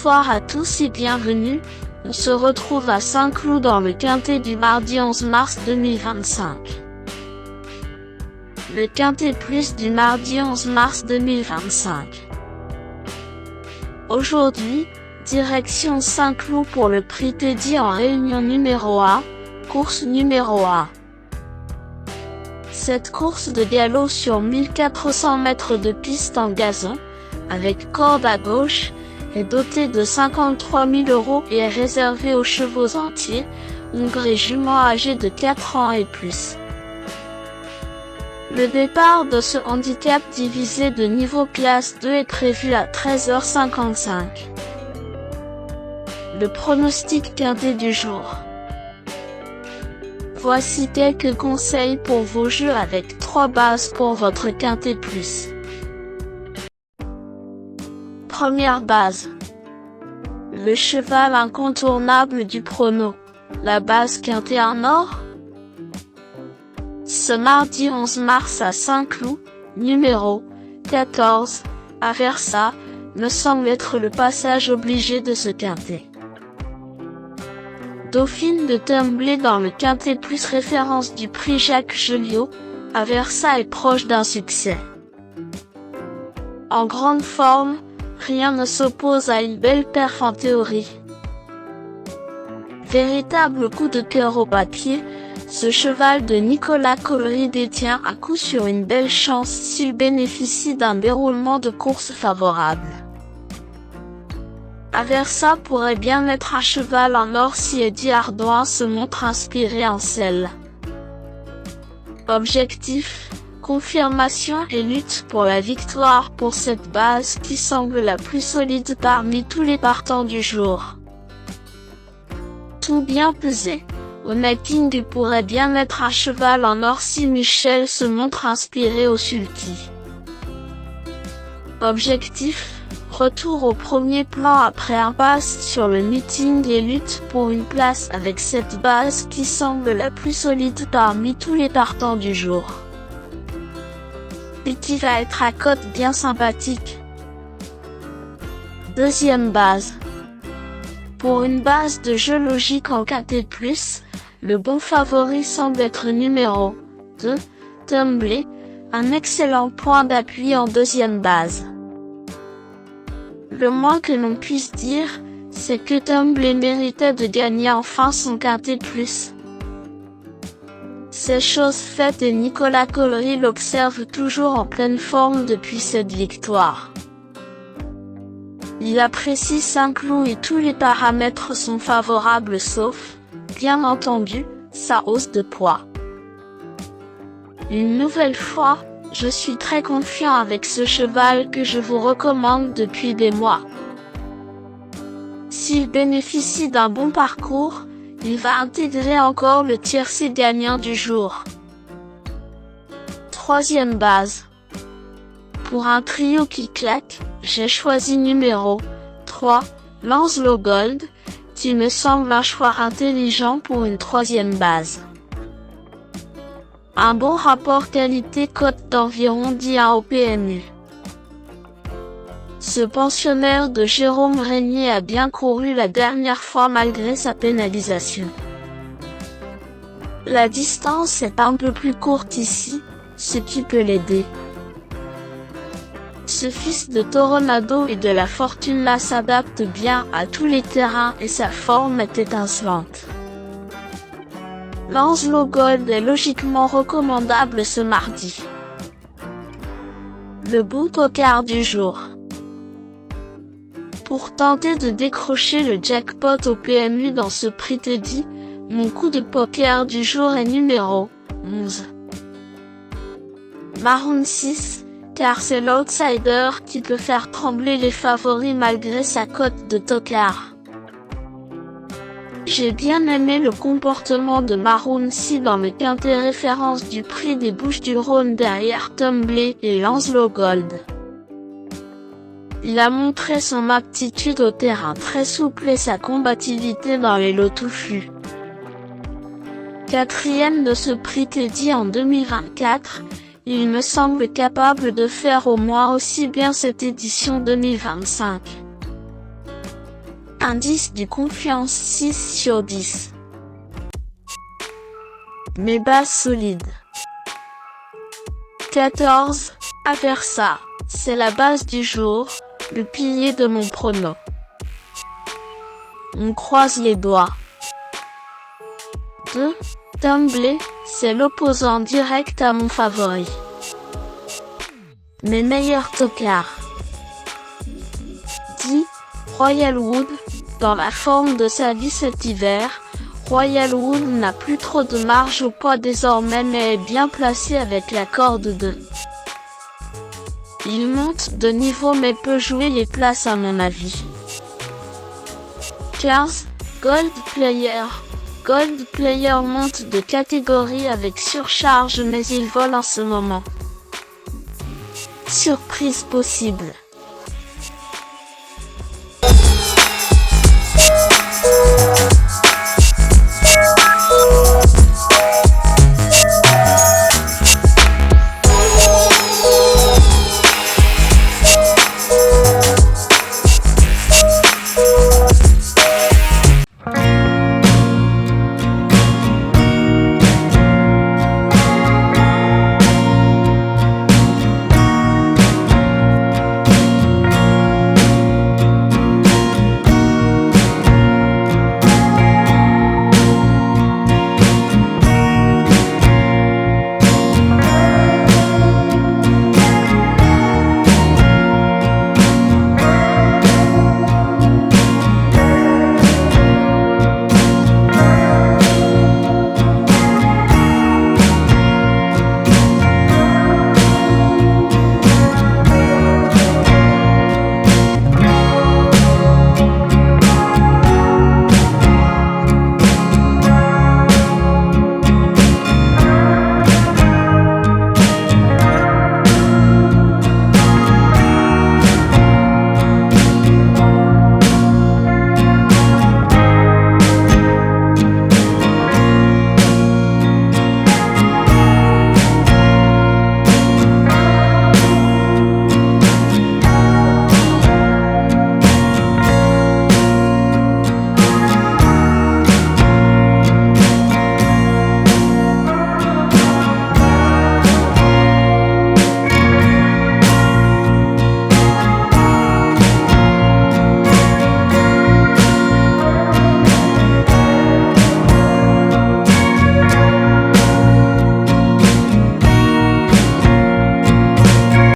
Bonsoir à tous et bienvenue, on se retrouve à Saint-Cloud dans le Quintet du mardi 11 mars 2025. Le Quintet Plus du mardi 11 mars 2025. Aujourd'hui, direction Saint-Cloud pour le prix Teddy en réunion numéro 1, course numéro 1. Cette course de galop sur 1400 mètres de piste en gazon, avec corde à gauche, est dotée de 53 000 € et est réservée aux chevaux entiers, hongres et juments âgés de 4 ans et plus. Le départ de ce handicap divisé de niveau classe 2 est prévu à 13h55. Le pronostic quintet du jour. Voici quelques conseils pour vos jeux avec 3 bases pour votre quintet plus. Première base. Le cheval incontournable du prono. La base quintet en or. Ce mardi 11 mars à Saint-Cloud, numéro 14, Aversa, me semble être le passage obligé de ce quintet. Dauphine de Tumbler dans le quintet plus référence du prix Jacques Joliot, Aversa est proche d'un succès. En grande forme, rien ne s'oppose à une belle perf en théorie. Véritable coup de cœur au papier, ce cheval de Nicolas Collery détient à coup sûr une belle chance s'il bénéficie d'un déroulement de course favorable. Aversa pourrait bien être un cheval en or si Eddie Ardouin se montre inspiré en selle. Objectif, confirmation et lutte pour la victoire pour cette base qui semble la plus solide parmi tous les partants du jour. Tout bien pesé, King pourrait bien être un cheval en or si Michel se montre inspiré au sulky. Objectif, retour au premier plan après impasse sur le meeting et lutte pour une place avec cette base qui semble la plus solide parmi tous les partants du jour. Et qui va être à cote bien sympathique. Deuxième base. Pour une base de jeu logique en quintet plus, le bon favori semble être numéro 2, Tumbler, un excellent point d'appui en deuxième base. Le moins que l'on puisse dire, c'est que Tumbler méritait de gagner enfin son quintet plus. C'est chose faite et Nicolas Collery l'observe toujours en pleine forme depuis cette victoire. Il apprécie Saint-Cloud et tous les paramètres sont favorables sauf, bien entendu, sa hausse de poids. Une nouvelle fois, je suis très confiant avec ce cheval que je vous recommande depuis des mois. S'il bénéficie d'un bon parcours, il va intégrer encore le tiercé gagnant du jour. Troisième base. Pour un trio qui claque, j'ai choisi numéro 3, Lancelot Gold, qui me semble un choix intelligent pour une troisième base. Un bon rapport qualité-cote d'environ 10 au PMU. Ce pensionnaire de Jérôme Régnier a bien couru la dernière fois malgré sa pénalisation. La distance est un peu plus courte ici, ce qui peut l'aider. Ce fils de Toronado et de la Fortuna s'adapte bien à tous les terrains et sa forme est étincelante. Lancelot Gold est logiquement recommandable ce mardi. Le bout au quart du jour. Pour tenter de décrocher le jackpot au PMU dans ce prix Teddy, mon coup de poker du jour est numéro 11. Maroon 6, car c'est l'outsider qui peut faire trembler les favoris malgré sa cote de tocard. J'ai bien aimé le comportement de Maroon 6 dans le quintet référence du prix des Bouches-du-Rhône derrière Tumbler et Lancelot Gold. Il a montré son aptitude au terrain très souple et sa combativité dans les lots touffus. Quatrième de ce prix Teddy en 2024, il me semble capable de faire au moins aussi bien cette édition 2025. Indice de confiance 6 sur 10. Mes bases solides. 14. Aversa. C'est la base du jour, le pilier de mon prono. On croise les doigts. 2. Tumbler, c'est l'opposant direct à mon favori. Mes meilleurs tocards. 10. Royal Wood, dans la forme de sa vie cet hiver, Royal Wood n'a plus trop de marge au poids désormais mais est bien placé avec la corde 2. Il monte de niveau mais peut jouer les places à mon avis. 15. Gold Player. Gold Player monte de catégorie avec surcharge mais il vole en ce moment. Surprise possible.